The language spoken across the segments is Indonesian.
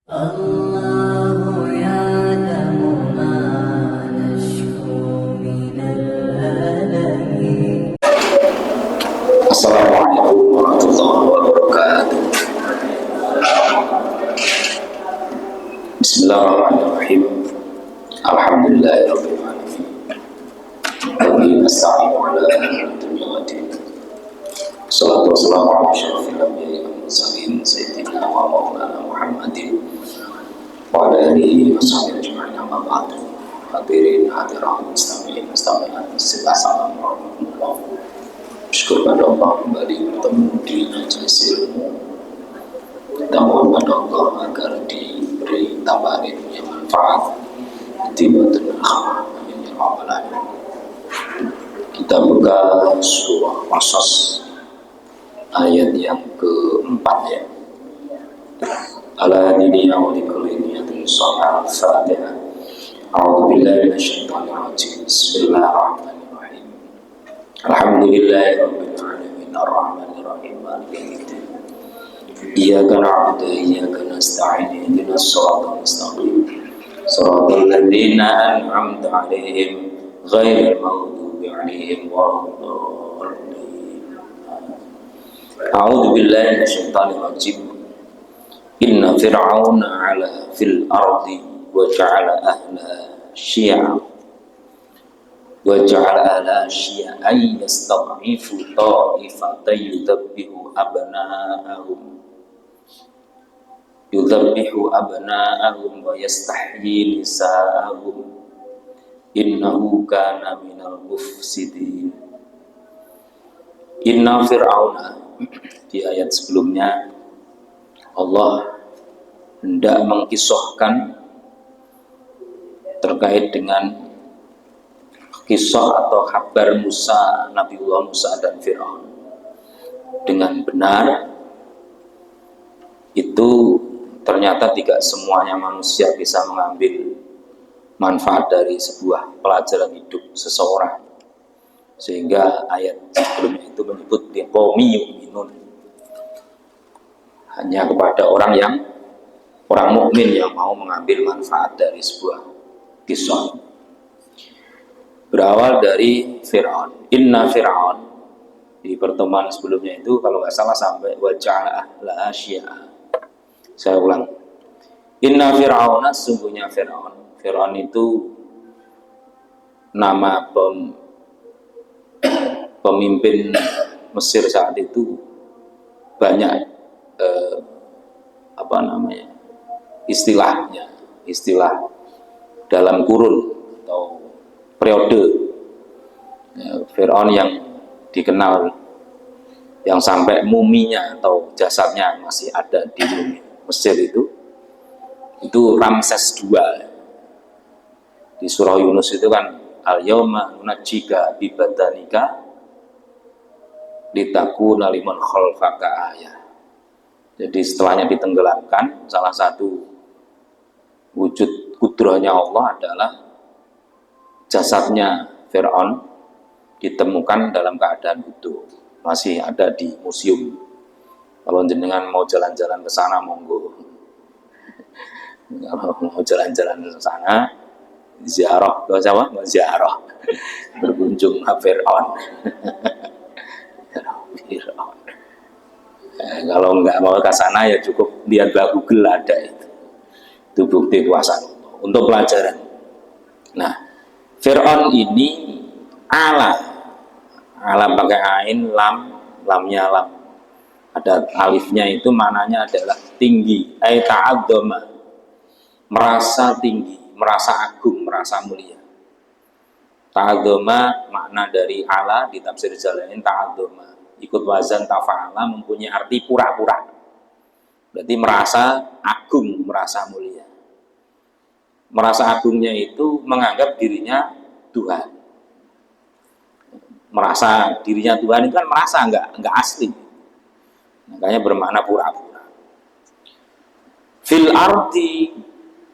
الله يعلم ما نشكو من الألم. Assalamualaikum warahmatullahi wabarakatuh. Bismillahirrahmanirrahim. Alhamdulillahirabbil alamin. Wabihi nasta'inu ala umuri dunya waddin. Salatu wassalamu ala asyrofil anbiya'i wal mursalin sayyidina wa maulana Muhammadin wa ala alihi wa sahbihi ajma'in, amma ba'du. Hadirin hadirat mustami'in mustami'at, assalamu alaikum. Syukur pada Allah kembali bertemu di majelis ilmu. Kita mohon pada Allah agar diberi tambahan ilmu yang manfaat di batin akhir. Amin ya rabbal alamin. Kita buka surah Qasas ayat yang keempat ya. Ala diniya wa likulli niyatin shalihatin Fatihah. A'udzu billahi minasyaitonir rajim. Bismillahirrahmanirrahim. Alhamdulillahirabbil alamin arrahmanir rahim maliki yaumiddin. Iyyaka na'budu wa iyyaka nasta'in ihdinas siratal mustaqim. Shiratal ladzina an'amta 'alaihim ghairil maghdubi 'alaihim waladdallin. A'udzu billahi minasyaitonir rajim. Inna fir'auna 'ala fil ardi wa ja'ala ahlaha syi'a wa ja'ala ala syi'an yastad'ifu ta'ifatan yudhabbihu abna'ahum wa yastahyi nisa'ahum innahu kana minal mufsidin. Inna fir'auna, di ayat sebelumnya Allah hendak mengkisahkan terkait dengan kisah atau kabar Musa, Nabiullah Musa dan Fir'aun. Dengan benar, itu ternyata tidak semuanya manusia bisa mengambil manfaat dari sebuah pelajaran hidup seseorang. Sehingga ayat sebelumnya itu menyebut biqaumi yu'minun, hanya kepada orang mukmin yang mau mengambil manfaat dari sebuah kisah. Berawal dari Fir'aun. Inna Fir'aun, di pertemuan sebelumnya itu kalau nggak salah sampai waja'ala ahlaha syi'a. Saya ulang. Inna Fir'auna, sungguhnya Fir'aun. Fir'aun itu nama pemimpin Mesir saat itu. Banyak istilah dalam kurun atau periode Fir'aun yang dikenal, yang sampai muminya atau jasadnya masih ada di Mesir itu Ramses II. Di surah Yunus itu kan al-yauma nunajjika bi badanika litakuna liman khalfaka ayah. Jadi setelahnya ditenggelamkan, salah satu wujud kudrahnya Allah adalah jasadnya Fir'aun ditemukan dalam keadaan utuh, masih ada di museum. Kalau jenengan mau jalan-jalan ke sana, monggo. Kalau mau jalan-jalan ke sana, ziarah, ke siapa? Ziarah, berkunjung ke Fir'aun. Fir'aun. Kalau nggak mau ke sana ya cukup lihat Google, ada itu. Itu bukti kuasa Allah untuk pelajaran. Nah, Fir'aun ini ala pakai ain, lamnya lam, ada alifnya, itu maknanya adalah tinggi, ta'adzama, merasa tinggi, merasa agung, merasa mulia. Ta'adzama makna dari ala di tafsir Jalalain, ta'adzama ikut wazan tafa'ala mempunyai arti pura-pura, berarti merasa agung, merasa mulia. Merasa agungnya itu menganggap dirinya Tuhan. Merasa dirinya Tuhan itu kan merasa enggak asli, makanya bermakna pura-pura. Fil ardi,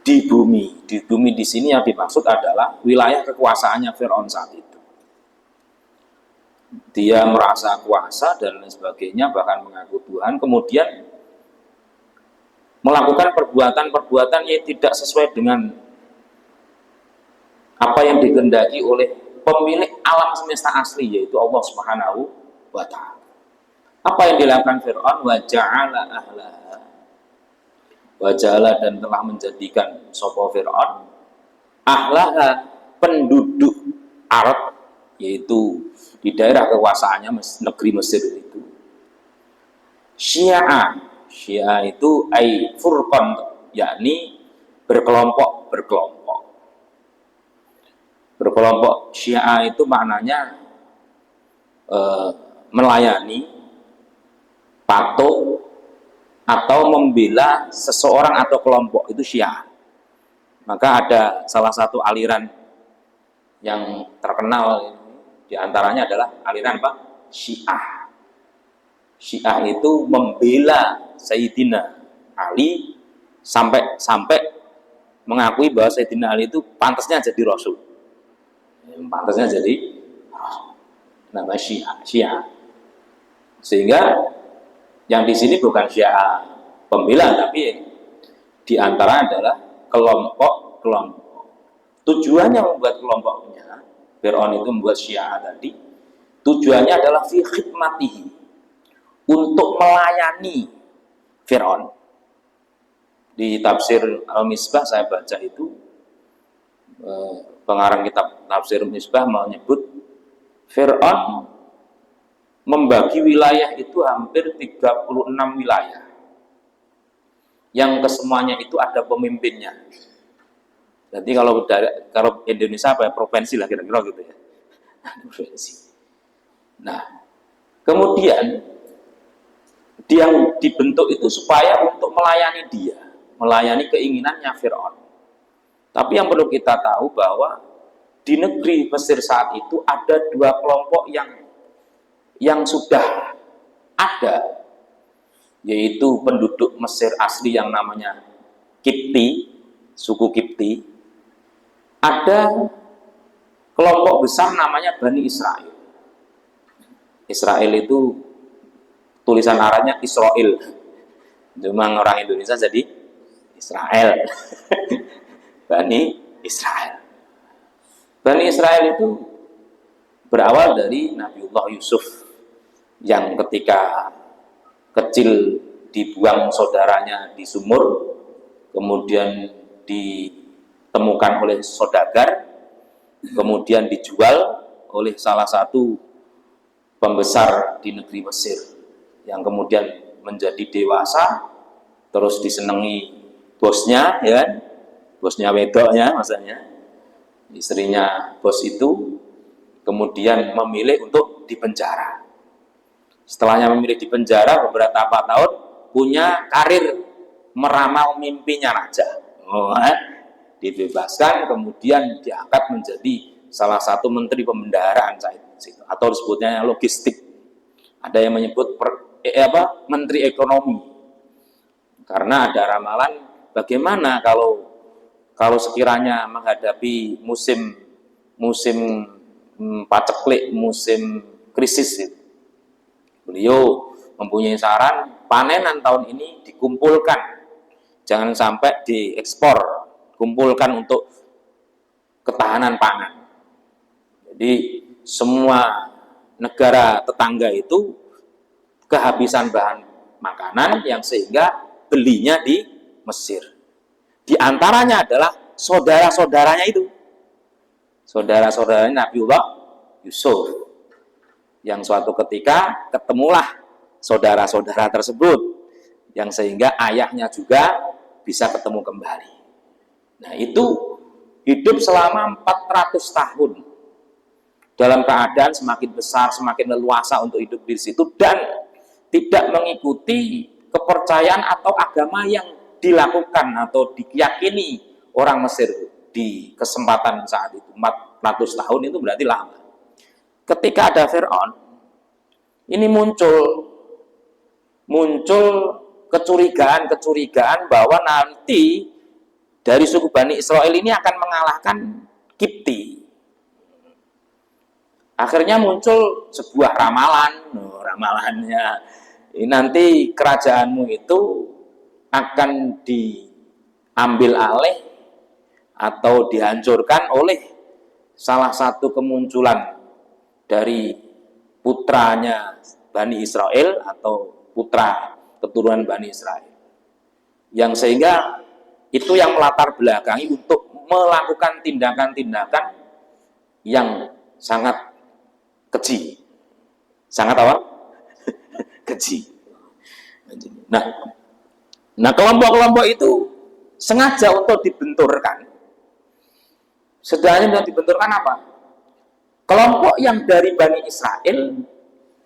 di bumi di sini yang dimaksud adalah wilayah kekuasaannya Fir'aun saat itu. Dia merasa kuasa dan lain sebagainya, bahkan mengaku Tuhan. Kemudian melakukan perbuatan-perbuatan yang tidak sesuai dengan apa yang dikehendaki oleh pemilik alam semesta asli, yaitu Allah Subhanahu wa Ta'ala. Apa yang dilakukan Fir'aun? Wa ja'ala ahlaha, wa ja'ala, dan telah menjadikan sapa Fir'aun ahlaha, penduduk Arab, yaitu di daerah kekuasaannya negeri Mesir itu, Syiah. Syiah itu ai furqan, yakni berkelompok. Berkelompok Syiah itu maknanya melayani, patuh, atau membela seseorang atau kelompok, itu Syiah. Maka ada salah satu aliran yang terkenal diantaranya adalah aliran apa? Syiah. Syiah itu membela Sayyidina Ali sampai mengakui bahwa Sayyidina Ali itu pantasnya jadi Rasul. Pantasnya jadi nama Syiah. Sehingga yang di sini bukan Syiah pembela, tapi di antara adalah kelompok. Tujuannya membuat kelompoknya, Fir'aun itu membuat Syiah tadi, tujuannya adalah fi khidmatihi, untuk melayani Fir'aun. Di tafsir Al-Misbah saya baca itu, pengarang kitab tafsir Misbah menyebut Fir'aun membagi wilayah itu hampir 36 wilayah, yang kesemuanya itu ada pemimpinnya. Jadi kalau Indonesia apa ya, provinsi lah kira-kira gitu ya. Provinsi. Nah, kemudian dia dibentuk itu supaya untuk melayani dia, melayani keinginannya Fir'aun. Tapi yang perlu kita tahu bahwa di negeri Mesir saat itu ada dua kelompok yang sudah ada, yaitu penduduk Mesir asli yang namanya Kipti, suku Kipti. Ada kelompok besar namanya Bani Israel. Israel itu tulisan Arabnya Israel, cuma orang Indonesia jadi Israel. Bani Israel. Bani Israel itu berawal dari Nabiullah Yusuf, yang ketika kecil dibuang saudaranya di sumur, kemudian ditemukan oleh saudagar, kemudian dijual oleh salah satu pembesar di negeri Mesir, yang kemudian menjadi dewasa, terus disenangi bosnya, ya, bosnya wedoknya, maksudnya istrinya bos itu, kemudian memilih untuk dipenjara. Setelahnya memilih dipenjara beberapa tahun, punya karir meramal mimpinya raja. Dibebaskan, kemudian diangkat menjadi salah satu menteri pembendaharaan atau disebutnya logistik. Ada yang menyebut menteri ekonomi, karena ada ramalan bagaimana kalau sekiranya menghadapi musim paceklik, musim krisis itu. Beliau mempunyai saran, panenan tahun ini dikumpulkan, jangan sampai diekspor, kumpulkan untuk ketahanan pangan. Jadi semua negara tetangga itu kehabisan bahan makanan, yang sehingga belinya di Mesir. Di antaranya adalah saudara-saudaranya itu, saudara-saudaranya Nabiullah Yusuf, yang suatu ketika ketemulah saudara-saudara tersebut, yang sehingga ayahnya juga bisa ketemu kembali. Nah, itu hidup selama 400 tahun dalam keadaan semakin besar, semakin leluasa untuk hidup di situ, dan tidak mengikuti kepercayaan atau agama yang dilakukan atau diyakini orang Mesir di kesempatan saat itu. 400 tahun itu berarti lama. Ketika ada Fir'aun, ini muncul kecurigaan bahwa nanti dari suku Bani Israel ini akan mengalahkan Kipti. Akhirnya muncul sebuah ramalannya, nanti kerajaanmu itu akan diambil alih atau dihancurkan oleh salah satu kemunculan dari putranya Bani Israel atau putra keturunan Bani Israel, yang sehingga itu yang melatar belakangi untuk melakukan tindakan-tindakan yang sangat keji. Sangat apa? Keji. Nah, kelompok-kelompok itu sengaja untuk dibenturkan. Sebenarnya dibenturkan apa? Kelompok yang dari Bani Israel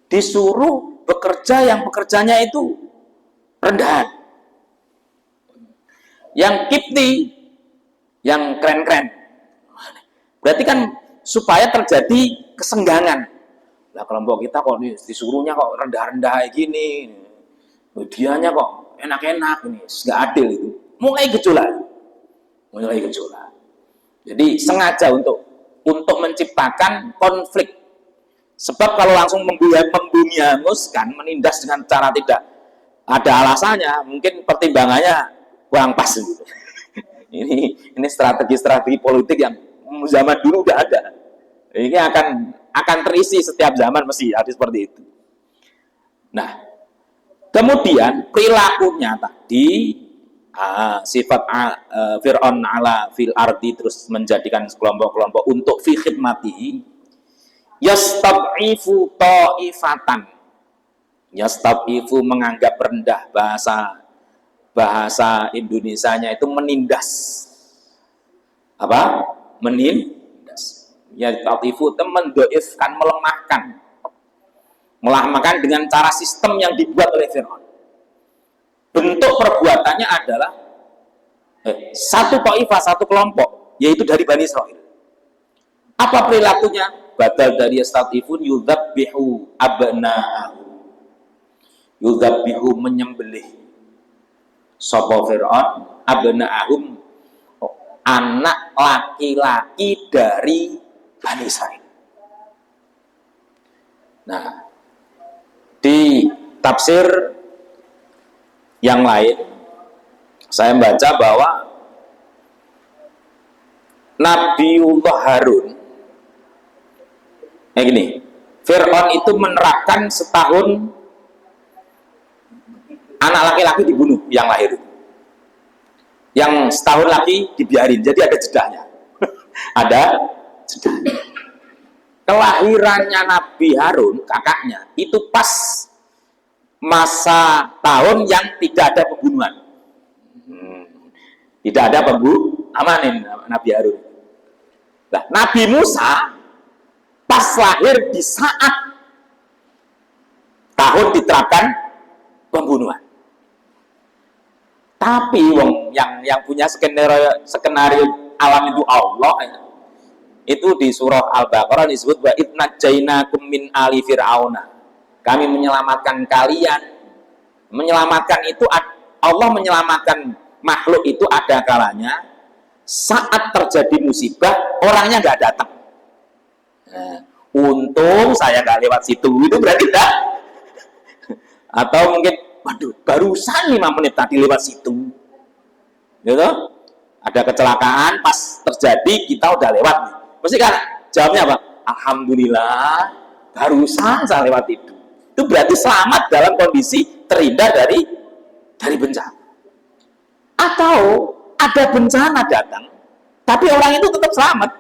disuruh bekerja yang pekerjanya itu rendahan. Yang Kipti yang keren-keren. Berarti kan supaya terjadi kesenggangan. Lah kelompok kita kok disuruhnya kok rendah-rendah kayak gini. Dianya kok enak-enak ini, nggak adil itu. Mulai gejolak. Jadi sengaja untuk menciptakan konflik. Sebab kalau langsung membumi hanguskan, menindas dengan cara tidak ada alasannya, mungkin pertimbangannya kurang pas gitu. Ini strategi politik yang zaman dulu udah ada. Ini akan terisi setiap zaman mesti ada seperti itu. Nah, kemudian perilakunya tadi sifat Fir'aun ala fil ardi, terus menjadikan kelompok-kelompok untuk fi khidmati, yastab'ifu ta'ifatan. Yastab'ifu menganggap rendah, bahasa Indonesianya itu menindas. Apa? Menindas. Yastab'ifu itu mendoifkan, melemahkan dengan cara sistem yang dibuat oleh Fir'aun. Bentuk perbuatannya adalah satu ta'ifah, satu kelompok, yaitu dari Bani Israel. Apa perilakunya? Badal dari yastab'ifun yudhabbihu abna'ahu. Yudhabbihu menyembelih sapa Fir'aun abna'ahum, anak laki-laki dari Bani Israel. Nah, di tafsir yang lain saya membaca bahwa Nabiullah Harun gini, Fir'aun itu menerapkan setahun anak laki-laki dibunuh yang lahir, yang setahun lagi dibiarin, jadi ada jedahnya. Ada jedahnya. Kelahirannya Nabi Harun, kakaknya, itu pas masa tahun yang tidak ada pembunuhan. Tidak ada amanin Nabi Harun. Nah, Nabi Musa pas lahir di saat tahun diterapkan pembunuhan. Tapi yang punya skenario alam itu Allah. Itu di surah Al-Baqarah disebut wa idnajainakum min ali fir'auna. Kami menyelamatkan kalian. Menyelamatkan itu, Allah menyelamatkan makhluk itu ada kalanya saat terjadi musibah orangnya nggak datang. Nah, untung saya nggak lewat situ, itu berarti enggak. Atau mungkin waduh barusan 5 menit tadi lewat situ, gitu. Ada kecelakaan pas terjadi kita udah lewat, mesti kan jawabnya apa? Alhamdulillah barusan saya lewat itu. Itu berarti selamat dalam kondisi terhindar dari bencana. Atau ada bencana datang, tapi orang itu tetap selamat.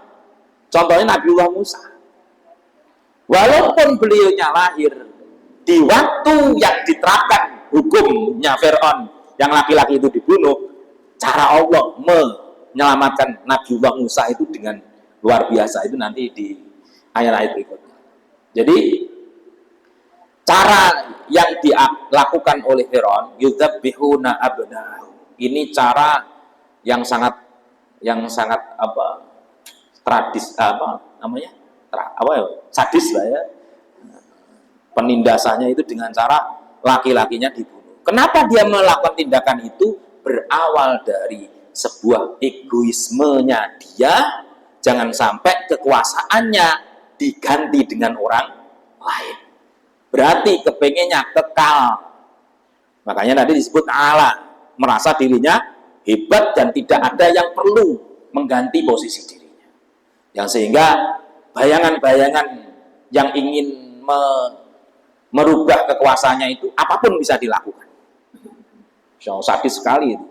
Contohnya Nabiullah Musa. Walaupun beliaunya lahir di waktu yang diterapkan hukumnya Fir'aun, yang laki-laki itu dibunuh, cara Allah menyelamatkan Nabiullah Musa itu dengan luar biasa. Itu nanti di ayat-ayat berikutnya. Jadi cara yang dilakukan oleh Fir'aun, yudzabbihuna abna'ahum, ini cara yang sangat sadis lah ya. Penindasannya itu dengan cara laki-lakinya dibunuh. Kenapa dia melakukan tindakan itu? Berawal dari sebuah egoismenya dia, jangan sampai kekuasaannya diganti dengan orang lain. Berarti kepengennya kekal. Makanya tadi disebut Allah. merasa dirinya hebat dan tidak ada yang perlu mengganti posisi dirinya. Yang sehingga bayangan-bayangan yang ingin merubah kekuasaannya itu apapun bisa dilakukan. So, sadis sekali itu.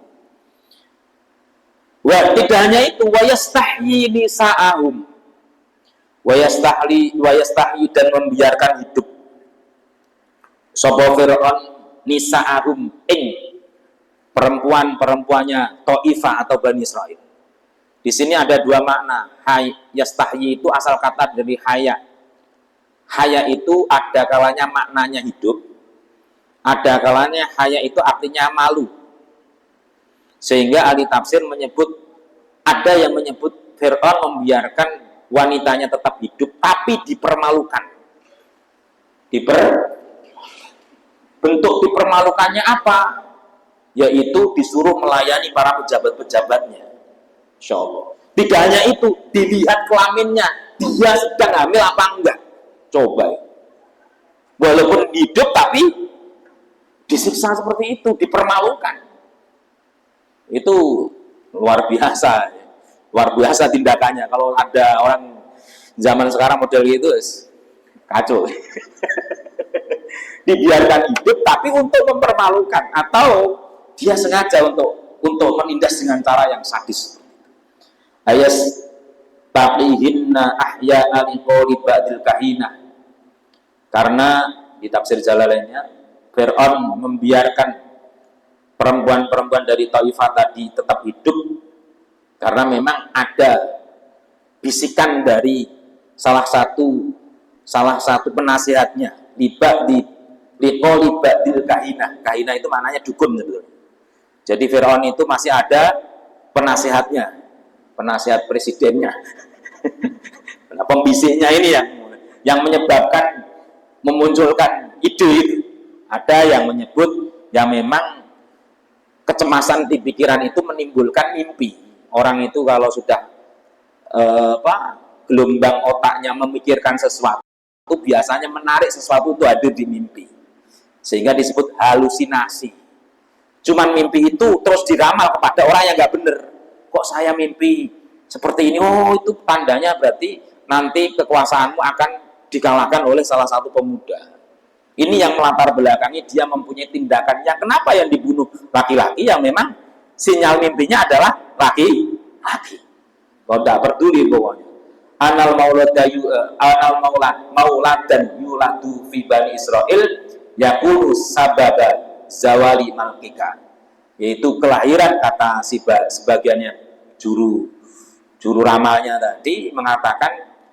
Tidak hanya itu, wayastahyi nisa'ahum, wayastahyi dan membiarkan hidup sapa Fir'aun nisa'ahum ing perempuan-perempuannya Taifah atau Bani Israel. Di sini ada dua makna. Yastahyi itu asal kata dari haya. Haya itu ada kalanya maknanya hidup, ada kalanya haya itu artinya malu. Sehingga ahli tafsir menyebut, ada yang menyebut Fir'aun membiarkan wanitanya tetap hidup tapi dipermalukan. Bentuk dipermalukannya apa? Yaitu disuruh melayani para pejabat-pejabatnya. Insya Allah. Tidak hanya itu, dilihat kelaminnya, dia sedang hamil apa enggak. Coba. Walaupun hidup tapi disiksa seperti itu, dipermalukan. Itu luar biasa. Luar biasa tindakannya. Kalau ada orang zaman sekarang model itu kacau. Dibiarkan hidup tapi untuk mempermalukan, atau dia sengaja untuk menindas dengan cara yang sadis. Ayas taqihinna ahya'a liqouli ba'dil kahina. Karena di tafsir Jalalainnya, Fir'aun membiarkan perempuan-perempuan dari Taifah tadi tetap hidup karena memang ada bisikan dari salah satu penasihatnya, liqouli ba'dil kahina. Kahina itu maknanya dukun sebetulnya. Jadi Fir'aun itu masih ada penasihatnya, penasihat presidennya. Pembisiknya ini yang menyebabkan memunculkan ide itu. Ada yang menyebut yang memang kecemasan di pikiran itu menimbulkan mimpi. Orang itu kalau sudah gelombang otaknya memikirkan sesuatu, itu biasanya menarik sesuatu itu hadir di mimpi, sehingga disebut halusinasi. Cuman mimpi itu terus diramal kepada orang yang nggak benar. Kok saya mimpi seperti ini? Oh, itu tandanya berarti nanti kekuasaanmu akan dikalahkan oleh salah satu pemuda. Ini yang melatar belakangi dia mempunyai tindakan yang kenapa yang dibunuh laki-laki yang memang sinyal mimpinya adalah laki-laki. Kau tidak peduli pokoknya. Anal maulad dan yuladu fi Bani Israel yakunu sababa zawali malkika, yaitu kelahiran, kata sebagiannya juru ramalnya tadi mengatakan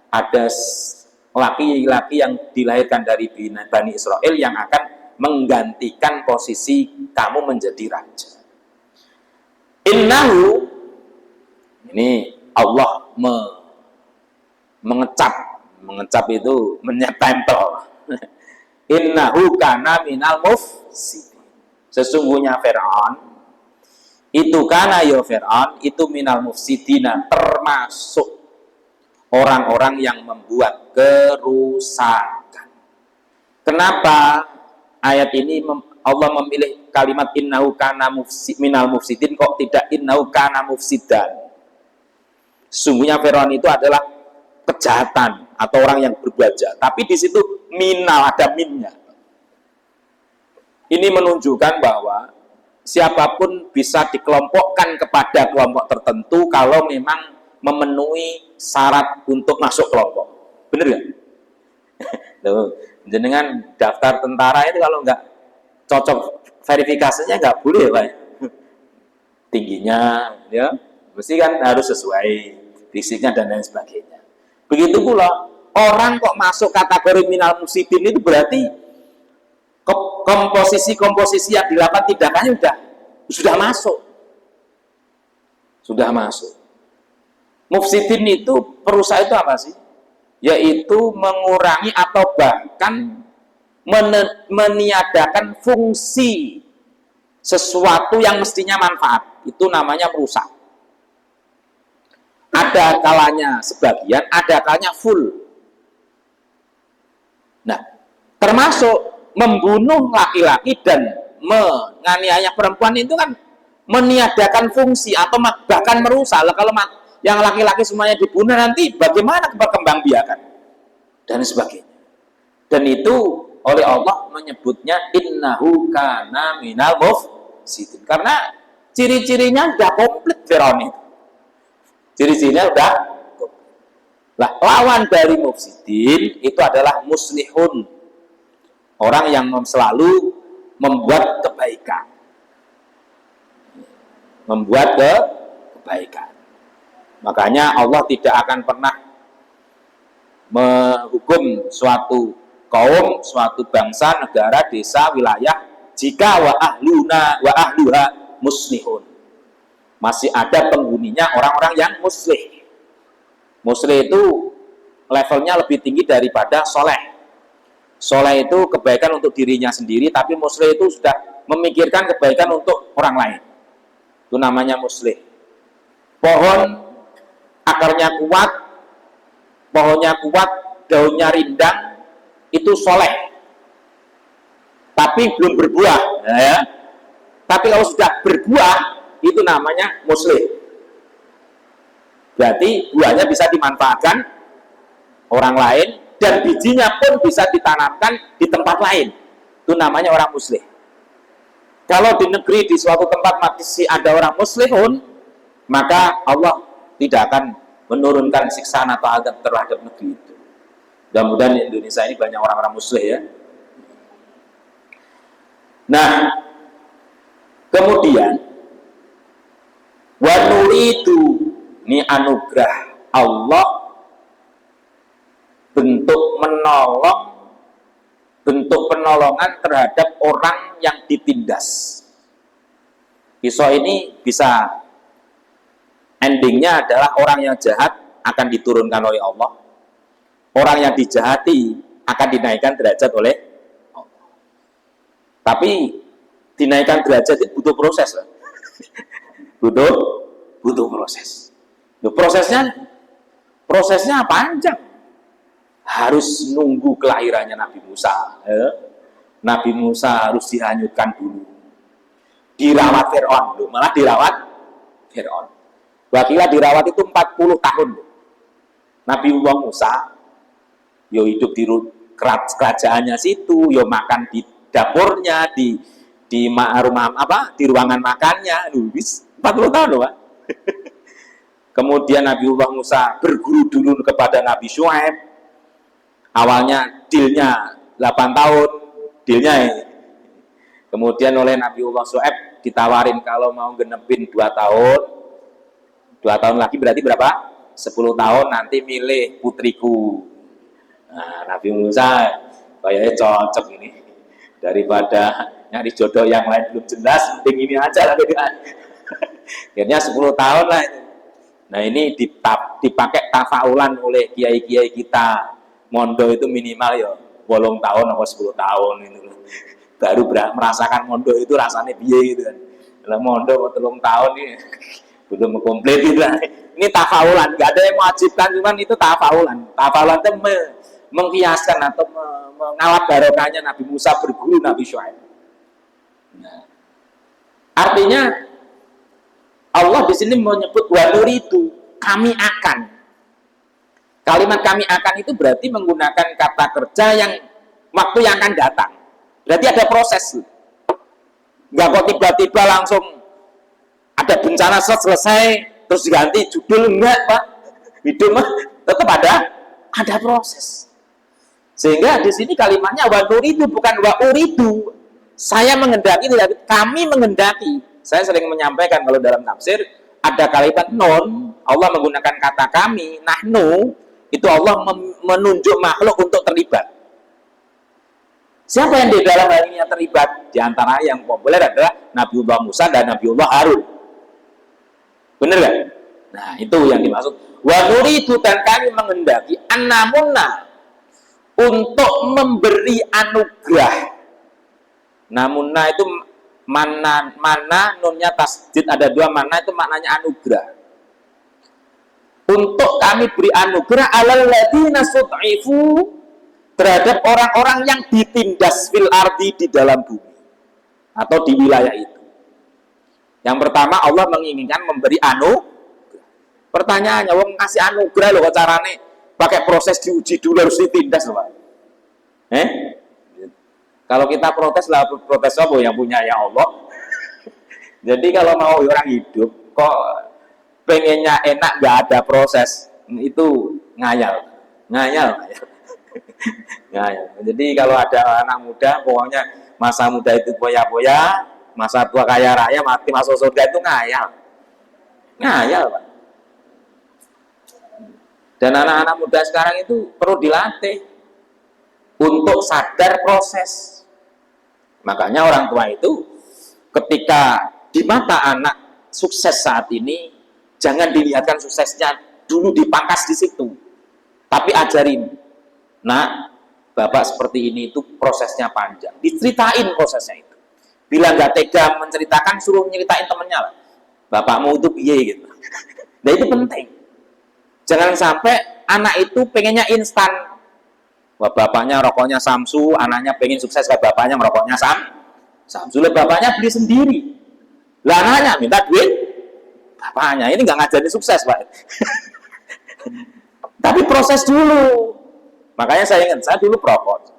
ada laki-laki yang dilahirkan dari Bani Israel yang akan menggantikan posisi kamu menjadi raja. Innahu, ini Allah mengecap itu menyetempel. Innahu kana minal mufsidin. Sesungguhnya Fir'aun itu Fir'aun itu minal mufsidina, termasuk orang-orang yang membuat kerusakan. Kenapa ayat ini Allah memilih kalimat innahu kana minal mufsidin, kok tidak innahu kana mufsidan? Sesungguhnya Fir'aun itu adalah kejahatan atau orang yang berbuat jahat. Tapi di situ minal, ada minnya. Ini menunjukkan bahwa siapapun bisa dikelompokkan kepada kelompok tertentu kalau memang memenuhi syarat untuk masuk kelompok. Bener nggak? Jenengan daftar tentara itu kalau nggak cocok verifikasinya nggak boleh, Pak. Tingginya, ya, mesti kan harus sesuai fisiknya dan lain sebagainya. Begitu pula orang kok masuk kategori minal mufsidin itu berarti komposisi yang dilakukan tindakannya sudah masuk. Mufsidin itu perusahaan itu apa sih? Yaitu mengurangi atau bahkan meniadakan fungsi sesuatu yang mestinya manfaat. Itu namanya merusak. Ada kalanya sebagian, ada kalanya full. Nah, termasuk membunuh laki-laki dan menganiaya perempuan itu kan meniadakan fungsi atau bahkan merusak. Kalau yang laki-laki semuanya dibunuh, nanti bagaimana perkembangbiakan dan sebagainya. Dan itu oleh Allah menyebutnya innahu kana minal mufsidin, karena ciri-cirinya sudah komplit Firaun itu. Ciri-cirinya sudah komplit. Lah, lawan dari mufsidin itu adalah muslihun, orang yang selalu membuat kebaikan. Membuat kebaikan. Makanya Allah tidak akan pernah menghukum suatu kaum, suatu bangsa, negara, desa, wilayah jika wa ahluha muslihun. Masih ada penghuninya orang-orang yang muslih. Muslih itu levelnya lebih tinggi daripada soleh. Soleh itu kebaikan untuk dirinya sendiri, tapi muslih itu sudah memikirkan kebaikan untuk orang lain. Itu namanya muslih. Pohon akarnya kuat, pohonnya kuat, daunnya rindang, itu soleh, tapi belum berbuah. Ya. Tapi kalau sudah berbuah, itu namanya muslih. Berarti buahnya bisa dimanfaatkan orang lain, dan bijinya pun bisa ditanamkan di tempat lain. Itu namanya orang muslih. Kalau di negeri, di suatu tempat masih ada orang muslihun, maka Allah tidak akan menurunkan siksaan atau azab terhadap negeri itu. Mudah-mudahan di Indonesia ini banyak orang-orang muslih ya. Nah, kemudian wa nuridu, ini anugerah Allah, bentuk menolong, bentuk penolongan terhadap orang yang ditindas. Kisah ini bisa endingnya adalah orang yang jahat akan diturunkan oleh Allah, orang yang dijahati akan dinaikkan derajat oleh Allah. Tapi dinaikkan derajat itu butuh proses lah. butuh proses. Prosesnya panjang. Harus nunggu kelahirannya Nabi Musa. Nabi Musa harus dihanyutkan dulu. Dirawat Fir'aun, malah dirawat Fir'aun. Wakilah dirawat itu 40 tahun. Nabiullah Musa yo hidup di kerajaannya situ, yo makan di dapurnya, di rumah di ruangan makannya, 40 tahun loh, Pak. Kemudian Nabiullah Musa berguru dulu kepada Nabi Syuaib. Awalnya dealnya 8 tahun, dealnya ini. Kemudian oleh Nabiullah Syuaib ditawarin kalau mau genepin 2 tahun, 2 tahun lagi berarti berapa? 10 tahun, nanti milih putriku. Nah, Nabi Musa kayaknya cocok ini. Daripada nyari jodoh yang lain belum jelas, penting ini aja lah. Akhirnya 10 tahun lah. Nah, ini dipakai tafaulan oleh kiai-kiai kita. Mondo itu minimal ya 8 tahun atau 10 tahun itu. Baru merasakan mondo itu rasanya biaya gitu kan. Kalau mondo 3 tahun ini belum komplit gitu lah. Ini tafaulan, nggak ada yang mewajibkan, cuman itu tafaulan. Tafaulan itu menghiaskan atau mengalap barokahnya Nabi Musa berguru Nabi Syuaib. Nah, artinya Allah di sini menyebut wa nuridu, kami akan. Kalimat kami akan itu berarti menggunakan kata kerja yang waktu yang akan datang. Berarti ada proses. Nggak kok tiba-tiba langsung ada bencana selesai terus diganti judul, enggak Pak. Hidup mah tetap ada proses. Sehingga di sini kalimatnya wa nuridu bukan wa uridu. Saya mengendaki, tidak, kami mengendaki. Saya sering menyampaikan kalau dalam tafsir ada kalimat non, Allah menggunakan kata kami, nahnu, itu Allah menunjuk makhluk untuk terlibat. Siapa yang di dalam hal ini yang terlibat? Di antara yang populer adalah Nabiullah Musa dan Nabiullah Harun. Benar kan? Nah, itu yang dimaksud. Wa nuridu, dan kami mengendaki an-namunna, untuk memberi anugerah. Namunna itu mana nunnya tasdid, ada 2 mana, itu maknanya anugerah. Untuk kami beri anugerah alal ladzina sud'ifu, terhadap orang-orang yang ditindas fil ardi, di dalam bumi atau di wilayah itu. Yang pertama Allah menginginkan memberi pertanyaannya, wong kasih anugerah loh kok carane pakai proses diuji dulu harus ditindas loh Pak. Kalau kita protes lah, protes apa yang punya ya Allah. Jadi kalau mau orang hidup kok pengennya enak nggak ada proses, itu ngayal. Jadi kalau ada anak muda pokoknya masa muda itu poya-poya, masa tua kaya raya, mati masuk surga itu ngayal Pak. Dan anak-anak muda sekarang itu perlu dilatih untuk sadar proses. Makanya orang tua itu ketika di mata anak sukses saat ini, jangan dilihatkan suksesnya dulu dipangkas di situ, tapi ajarin, nak, bapak seperti ini itu prosesnya panjang, diceritain prosesnya itu. Bila nggak tega menceritakan, suruh nyeritain temennya lah, bapakmu itu piye gitu. Nah itu penting. Jangan sampai anak itu pengennya instan. Wah, bapaknya rokoknya Samsu, anaknya pengen sukses kayak bapaknya merokoknya Samsu. Bapaknya beli sendiri. Lah anaknya minta duit bapaknya. Ini nggak ngajarin sukses Pak. Tapi proses dulu. Makanya saya ingat, saya dulu perokok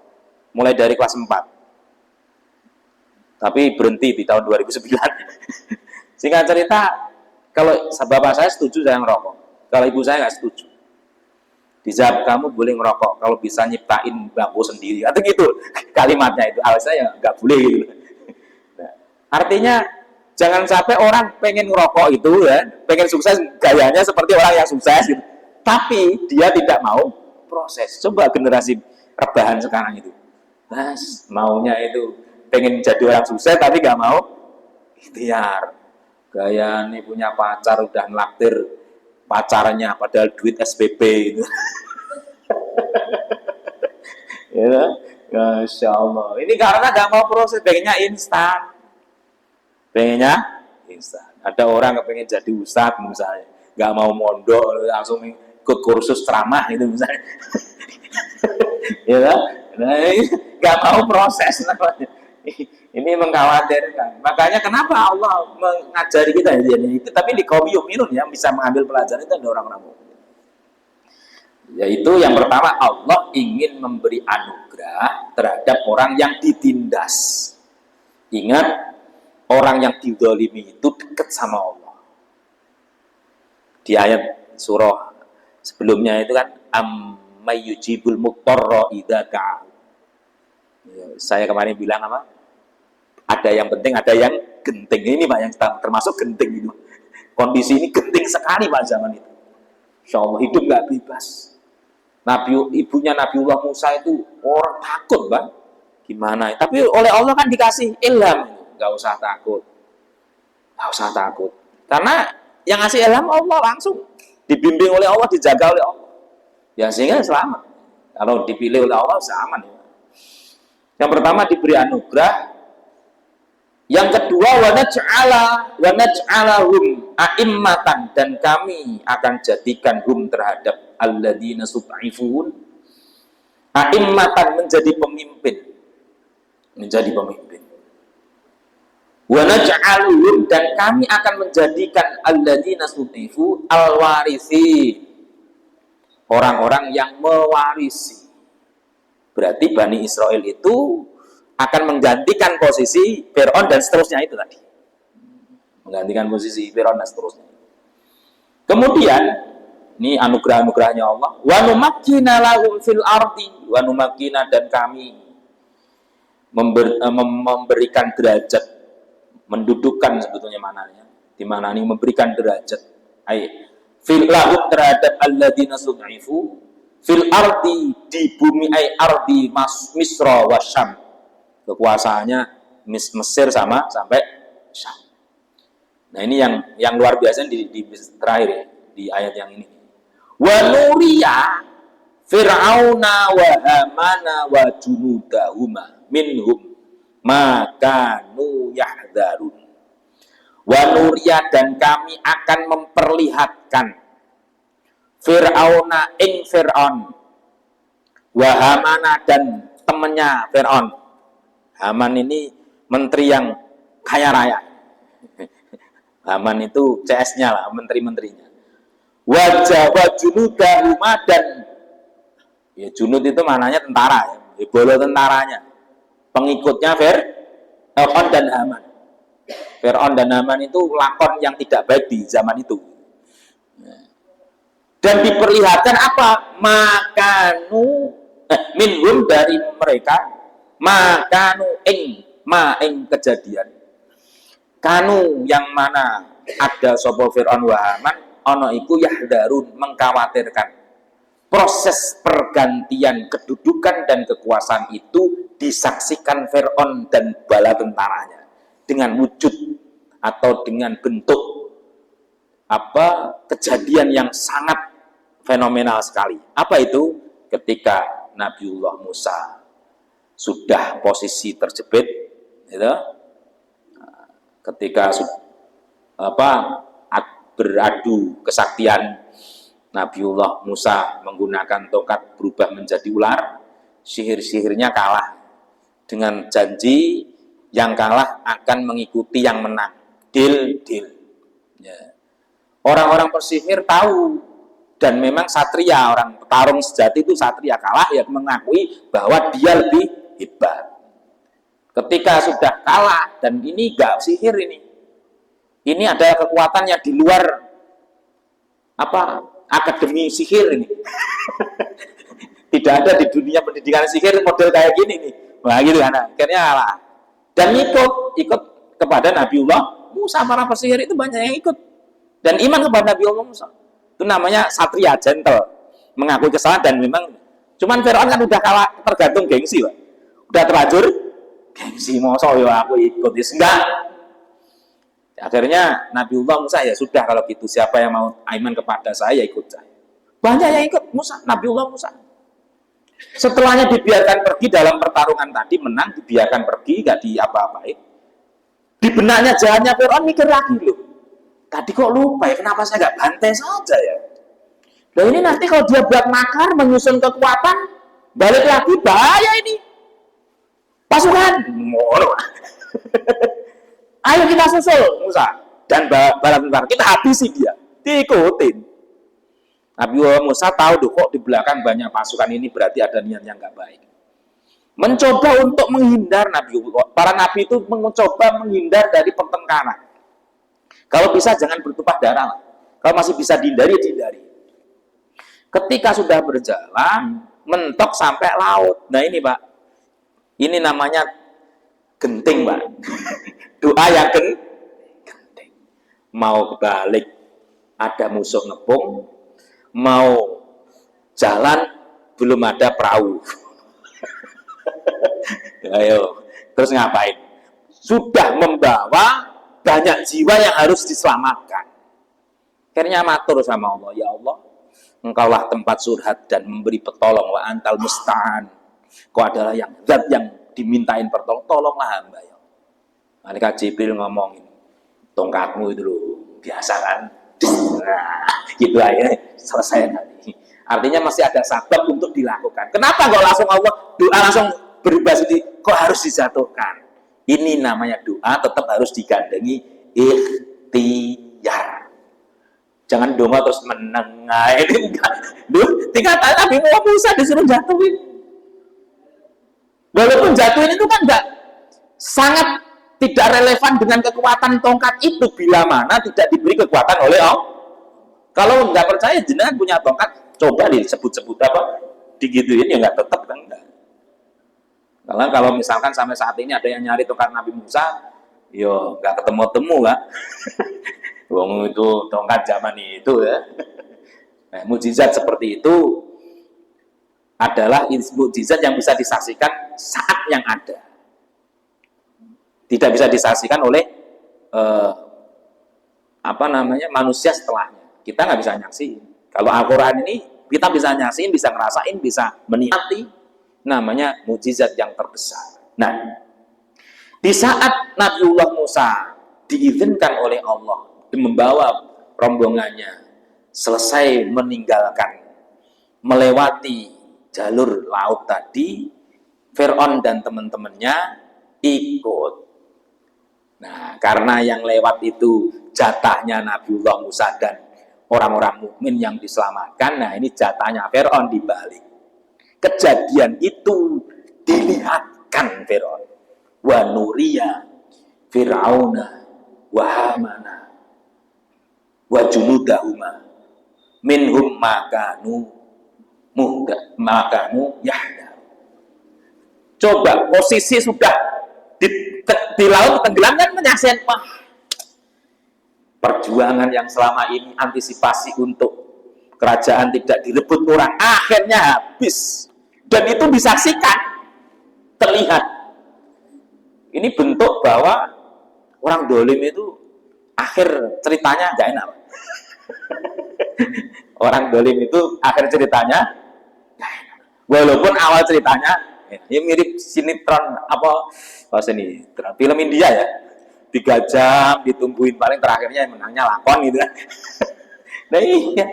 mulai dari kelas 4. Tapi berhenti di tahun 2009. Singkat cerita, kalau bapak saya setuju saya ngerokok, kalau ibu saya nggak setuju. Dijawab, kamu boleh ngerokok kalau bisa nyiptain bangku sendiri, atau gitu kalimatnya itu. Alasannya ya nggak boleh gitu. Nah, artinya jangan sampai orang pengen ngerokok itu ya, pengen sukses gayanya seperti orang yang sukses gitu, tapi dia tidak mau proses. Coba generasi rebahan sekarang itu, maunya itu pengen jadi orang sukses tapi nggak mau ikhtiar. Gaya nih punya pacar udah ngelaktir pacarnya padahal duit SPP itu. Ya, Masya Allah. Ini karena nggak mau proses, pengennya instan. Ada orang kepengen jadi ustadz misalnya, nggak mau mondok, langsung ikut kursus ceramah itu misalnya. Ya, nah, nggak mau proses namanya. Ini mengkhawatirkan. Makanya kenapa Allah mengajari kita itu, tapi di kaum yuminun yang bisa mengambil pelajaran itu ada orang-orang mukmin. Yaitu yang pertama, Allah ingin memberi anugerah terhadap orang yang ditindas. Ingat, orang yang dizalimi itu dekat sama Allah. Di ayat surah sebelumnya itu kan, ammay yujibul muqtarra idza da'ahu. Saya kemarin bilang apa? Ada yang penting, ada yang genting. Ini Pak yang termasuk genting itu. Kondisi ini genting sekali Pak zaman itu. Insya Allah hidup nggak bebas. Ibunya Nabiullah Musa itu orang takut Pak. Gimana? Tapi oleh Allah kan dikasih ilham. Nggak usah takut. Karena yang ngasih ilham Allah langsung. Dibimbing oleh Allah, dijaga oleh Allah. Ya sehingga selamat. Kalau dipilih oleh Allah, aman. Yang pertama diberi anugerah. Yang kedua, wa naj'alahum a'immatan, dan kami akan jadikan hum terhadap alladzina sud'ifun a'immatan, menjadi pemimpin. Wa naj'aluhum, dan kami akan menjadikan alladzina sud'ifu alwarisi, orang-orang yang mewarisi. Berarti Bani Israel itu akan menggantikan posisi Fir'aun dan seterusnya itu tadi. Menggantikan posisi Fir'aun dan seterusnya. Kemudian, ini anugerah-anugerahnya Allah. Wa numakkina lahum fil ardi, wa numakkina, dan kami memberikan derajat, mendudukkan sebetulnya mananya. Di mana ini memberikan derajat. Fil lahum terhadap alladzina sud'ifu fil ardi, di bumi ardi Misra wa Syam. Kekuasaannya Mesir sampai Syam. Nah ini yang luar biasa di terakhir ya, di ayat yang ini. Wa nuriya Fir'auna wa Hamana wa junudahuma minhum ma kanu yahdharun. Wa nuriya, dan kami akan memperlihatkan Fir'auna ing Fir'aun, wa Hamana, dan temannya Fir'aun. Haman ini menteri yang kaya raya. Haman itu CS-nya lah, menteri-menterinya. Wajah junudahu dan ya junud itu maknanya tentara ya, bolo tentaranya. Pengikutnya Fir'aun dan Haman. Fir'aun dan Haman itu lakon yang tidak baik di zaman itu. Dan diperlihatkan apa? Makanu minhum dari mereka, makanu ing kejadian. Kanu yang mana ada sapa Fir'aun wa Haman ana iku yahdarun mengkhawatirkan proses pergantian kedudukan dan kekuasaan itu disaksikan Fir'aun dan bala tentaranya dengan wujud atau dengan bentuk kejadian yang sangat fenomenal sekali. Apa itu? Ketika Nabiullah Musa sudah posisi terjepit, gitu, ketika beradu kesaktian, Nabiullah Musa menggunakan tongkat berubah menjadi ular, sihir-sihirnya kalah dengan janji yang kalah akan mengikuti yang menang. Deal. Ya. Orang-orang persihir tahu, dan memang satria, orang petarung sejati itu satria, kalah ya mengakui bahwa dia lebih hebat. Ketika sudah kalah, dan ini gak sihir ini ada kekuatan yang di luar akademi sihir ini. Tidak ada di dunia pendidikan sihir model kayak gini nih. Wah gitu kan, akhirnya kalah. Dan ikut kepada Nabiullah Musa. Para pesihir itu banyak yang ikut dan iman kepada Nabiullah Musa. Itu namanya satria, gentle, mengakui kesalahan. Dan memang cuman Fir'aun kan udah kalah, tergantung gengsi, Pak. Udah terlanjur gengsi, masa ya aku ikut, enggak. Akhirnya Nabiullah Musa, ya sudah kalau gitu, siapa yang mau iman kepada saya ikut saya. Banyak yang ikut Nabiullah Musa. Setelahnya dibiarkan pergi dalam pertarungan tadi, menang, dibiarkan pergi, gak diapa-apain. Di benaknya jalannya Fir'aun mikir lagi loh. Tadi kok lupa ya, kenapa saya gak bantai saja ya? Nah ini nanti kalau dia buat makar, menyusun kekuatan, balik lagi, bahaya ini. Pasukan, ayo kita susul Musa dan bala tentara, kita habisi dia, diikutin. Nabiullah Musa tahu kok di belakang banyak pasukan ini, berarti ada niat yang nggak baik. Mencoba untuk menghindar, para nabi itu mencoba menghindar dari pertengkaran. Kalau bisa jangan bertumpah darah. Kalau masih bisa dihindari, dihindari. Ketika sudah berjalan, mentok sampai laut. Nah ini Pak, ini namanya genting Pak. Doa yang genting. Mau balik, ada musuh ngepung. Mau jalan, belum ada perahu. Ayo, terus ngapain? Sudah membawa banyak jiwa yang harus diselamatkan. Akhirnya matur sama Allah, ya Allah, Engkaulah tempat surhat dan memberi petolong, wa antal musta'an. Kau adalah yang zat yang dimintain pertolongan, tolonglah hamba ya. Malaikat Jibril ngomongin, tongkatmu itu loh, biasa kan? Nah, gitu aja, selesai tadi. Artinya masih ada sabab untuk dilakukan. Kenapa kok langsung Allah doa langsung berubah sendiri? Kok harus dijatuhkan? Ini namanya doa tetap harus digandengi ikhtiar. Jangan doa terus menengah. Ini enggak. Tinggal Nabi Musa disuruh jatuhin. Walaupun jatuhin itu kan enggak sangat tidak relevan dengan kekuatan tongkat itu, bila mana tidak diberi kekuatan oleh Allah. Kalau nggak percaya jenengan punya tongkat, coba disebut-sebut digituin ya nggak, tetap kan enggak. Karena kalau misalkan sampai saat ini ada yang nyari tongkat Nabi Musa, yo nggak ketemu-temu kan. Wong itu tongkat zaman itu ya. Nah, mukjizat seperti itu adalah mukjizat yang bisa disaksikan saat yang ada. Tidak bisa disaksikan oleh manusia setelahnya. Kita nggak bisa nyaksiin. Kalau Al-Quran ini kita bisa nyaksiin, bisa ngerasain, bisa menikmati. Namanya mukjizat yang terbesar. Nah, di saat Nabiullah Musa diizinkan oleh Allah membawa rombongannya selesai meninggalkan, melewati jalur laut tadi, Fir'aun dan teman-temannya ikut. Nah, karena yang lewat itu jatahnya Nabiullah Musa dan orang-orang mukmin yang diselamatkan. Nah, ini jatahnya Fir'aun dibalik. Kejadian itu dilihatkan Fir'aun. Wa nuriya Fir'auna wa Hamana wa junudahuma minhum makanu yahda. Coba posisi sudah di laut tenggelam kan menyaksikan, wah, perjuangan yang selama ini antisipasi untuk kerajaan tidak direbut orang akhirnya habis, dan itu disaksikan, terlihat. Ini bentuk bahwa orang dolim itu akhir ceritanya nggak enak. Orang dolim itu akhir ceritanya nggak enak. Walaupun awal ceritanya ya mirip sinetron sinetron film India ya, 3 jam ditungguin, paling terakhirnya yang menangnya lakon gitu kan. Nah iya,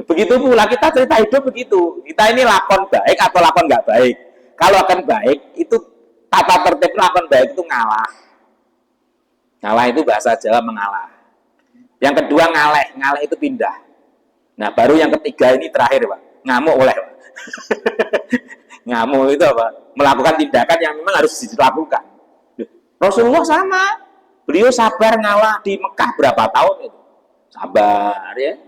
begitu pula kita cerita hidup begitu. Kita ini lakon baik atau lakon nggak baik. Kalau akan baik itu tata tertib lakon baik itu ngalah. Ngalah itu bahasa Jawa mengalah. Yang kedua ngaleh itu pindah. Nah baru yang ketiga ini terakhir Pak, ngamuk oleh Pak. Ngamuk itu apa? Melakukan tindakan yang memang harus dilakukan. Rasulullah sama, beliau sabar ngalah di Mekah berapa tahun itu, sabar ya.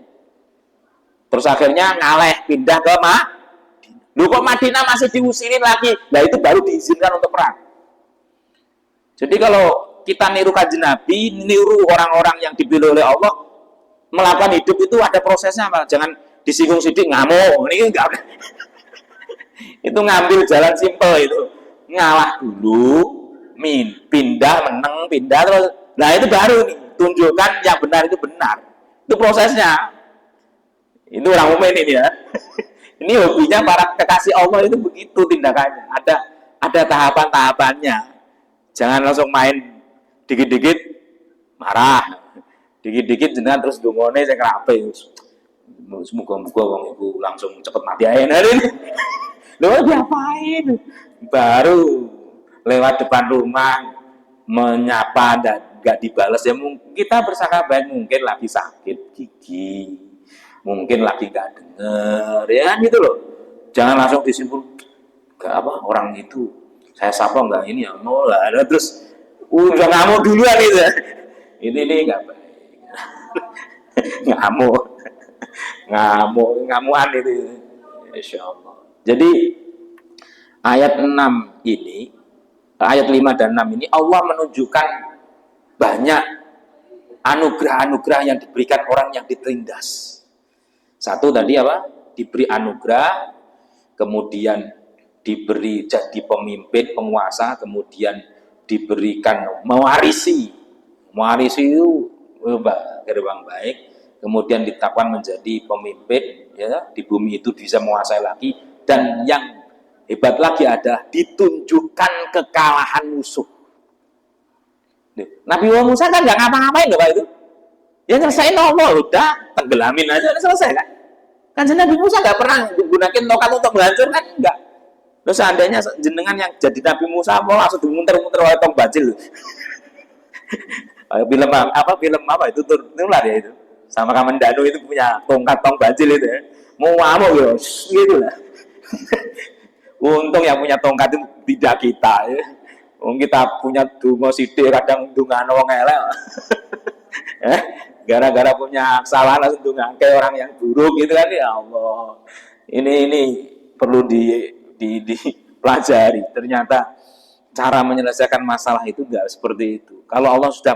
Terus akhirnya ngaleh pindah ke Madinah. Lu kok Madinah masih diusirin lagi? Nah itu baru diizinkan untuk perang. Jadi kalau kita niru kanjeng Nabi, niru orang-orang yang dipilih oleh Allah, melakukan hidup itu ada prosesnya Pak. Jangan disinggung sidik ngamuk, ini enggak. Itu ngambil jalan simpel itu, ngalah dulu, pindah, menang, pindah terus. Nah itu baru nih, tunjukkan yang benar itu benar. Itu prosesnya. Itu orang mukmin ini ya. Ini hobinya para kekasih Allah itu begitu tindakannya. Ada tahapan-tahapannya. Jangan langsung main dikit-dikit marah, dikit-dikit jenengan terus dungone sing rapi. Muga-muga wong iku langsung cepet mati ae hari ini. Loh diapain? Baru lewat depan rumah menyapa dan nggak dibalas ya, mungkin kita bersangka baik, mungkin lagi sakit gigi, mungkin lagi nggak denger ya gitu loh. Jangan langsung disimpul nggak apa orang itu saya sapa nggak ini ya mau lah, terus udah ngamuk duluan itu. Ini nggak baik. ngamuan itu, insya Allah. Jadi ayat 6 ini, ayat 5 dan 6 ini Allah menunjukkan banyak anugerah-anugerah yang diberikan orang yang ditindas. Satu tadi apa? Diberi anugerah, kemudian diberi jadi pemimpin, penguasa, kemudian diberikan mewarisi itu gerbang baik, kemudian ditetapkan menjadi pemimpin ya, di bumi itu bisa menguasai lagi, dan yang hebat lagi adalah ditunjukkan kekalahan musuh. Nabi Musa kan nggak ngapa-ngapain loh Pak itu. Ya selesai Allah udah tenggelamin aja udah selesai kan. Kan Nabi Musa nggak pernah gunakan tongkat untuk menghancurkan, enggak. Terus seandainya jenengan yang jadi Nabi Musa mau langsung dimuter-muter oleh tong bajil. Film apa itu tular ya itu. Sama Kamendanu itu punya tongkat tong bajil itu ya. Mau ngamuk ya gitu lah. Untung yang punya tongkat itu tidak kita ya. Kita punya dungo sidik kadang dungano wong elek. Gara-gara punya kesalahan langsung dungake orang yang buruk gitu kan, ya Allah. Ini perlu dipelajari. Ternyata cara menyelesaikan masalah itu enggak seperti itu. Kalau Allah sudah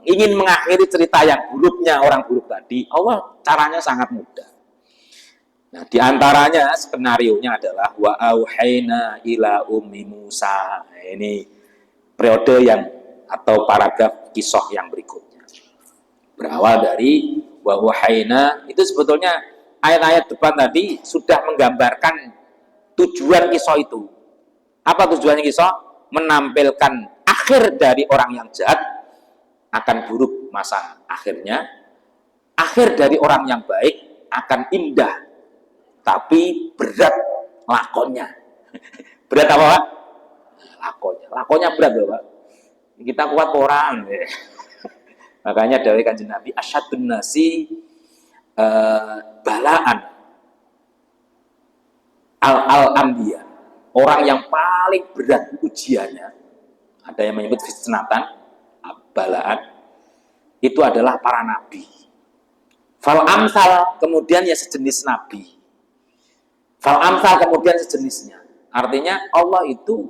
ingin mengakhiri cerita yang buruknya orang buruk tadi, Allah caranya sangat mudah. Nah, diantaranya skenarionya adalah wa auhayna ila ummi Musa. Ini periode yang atau paragraf kisah yang berikutnya. Berawal dari wa auhayna, itu sebetulnya ayat-ayat depan tadi sudah menggambarkan tujuan kisah itu. Apa tujuannya kisah? Menampilkan akhir dari orang yang jahat akan buruk masa akhirnya, akhir dari orang yang baik akan indah tapi berat lakonnya. Berat apa Pak? Lakonnya berat loh Pak. Kita kuat orang. Makanya dawuh Kanjeng Nabi asyadun nasi balaan al-anbiya. Orang yang paling berat ujiannya, ada yang menyebut fitnatan, balaan, itu adalah para nabi. Fal amsal kemudian ya sejenis nabi. Fal amsal kemudian sejenisnya. Artinya Allah itu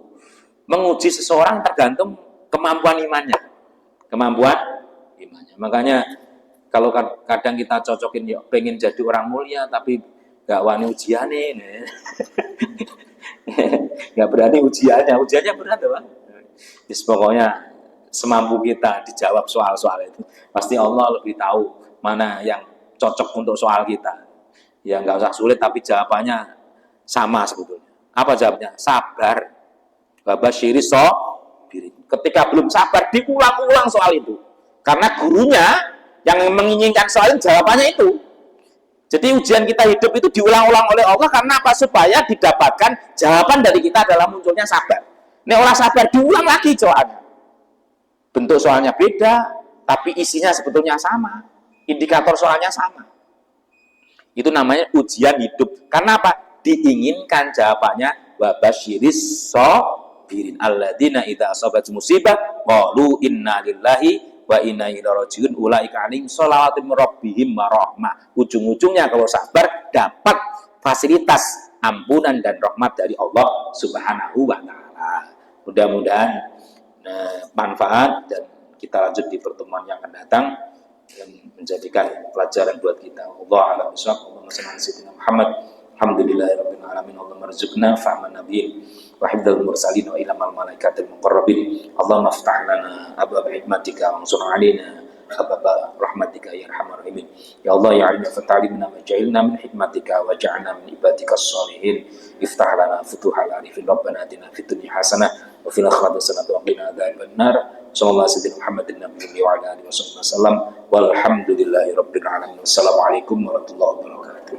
menguji seseorang tergantung kemampuan imannya. Kemampuan imannya. Makanya kalau kadang kita cocokin ya pengen jadi orang mulia tapi gak wani ujiannya ini. Gak berani ujiannya berat Pak. Jadi pokoknya semampu kita dijawab soal-soal itu. Pasti Allah lebih tahu mana yang cocok untuk soal kita. Ya nggak usah sulit tapi jawabannya sama sebetulnya. Apa jawabnya? Sabar. Babasyiri sabirin. Ketika belum sabar diulang-ulang soal itu. Karena gurunya yang menginginkan soal itu jawabannya itu. Jadi ujian kita hidup itu diulang-ulang oleh Allah karena apa? Supaya didapatkan jawaban dari kita adalah munculnya sabar. Ini orang sabar diulang lagi soalnya. Bentuk soalnya beda, tapi isinya sebetulnya sama. Indikator soalnya sama. Itu namanya ujian hidup. Karena apa? Diinginkan jawabannya wabasyiris sabirin alladzina idza asabat musibah qalu inna lillahi wa inna ilaihi rajiun ulaika alaihim shalawatun min rabbihim wa rahmah. Ujung-ujungnya kalau sabar dapat fasilitas ampunan dan rahmat dari Allah Subhanahu wa taala. Mudah-mudahan manfaat dan kita lanjut di pertemuan yang akan datang dan menjadikan pelajaran buat kita. Allah a'lam bishawab. Allahumma shalli ala sayyidina Muhammad. Alhamdulillahirabbil alamin. Allahumma arzuqna fahman nabiyyin wa hifdzal mursalin wa ilmal malaikatil muqarrabin. Allahumma iftah lana abwaab hikmatika wa ansur alaina abwaab rahmatika ya arhamar rahimin. Ya Allah ya alim fata'limna ma ja'ilna min hikmatika wa ja'alna min ibadika sholihin. Iftah lana futuhal arifin. Rabbana atina fid dunya hasanah wa fil akhirati hasanah wa qina adzabannar. Sallallahu alaihi wasallam Muhammadin nabiyyi wa ala alihi wasallam. Walhamdulillahirabbil alamin. Wassalamualaikum warahmatullahi wabarakatuh.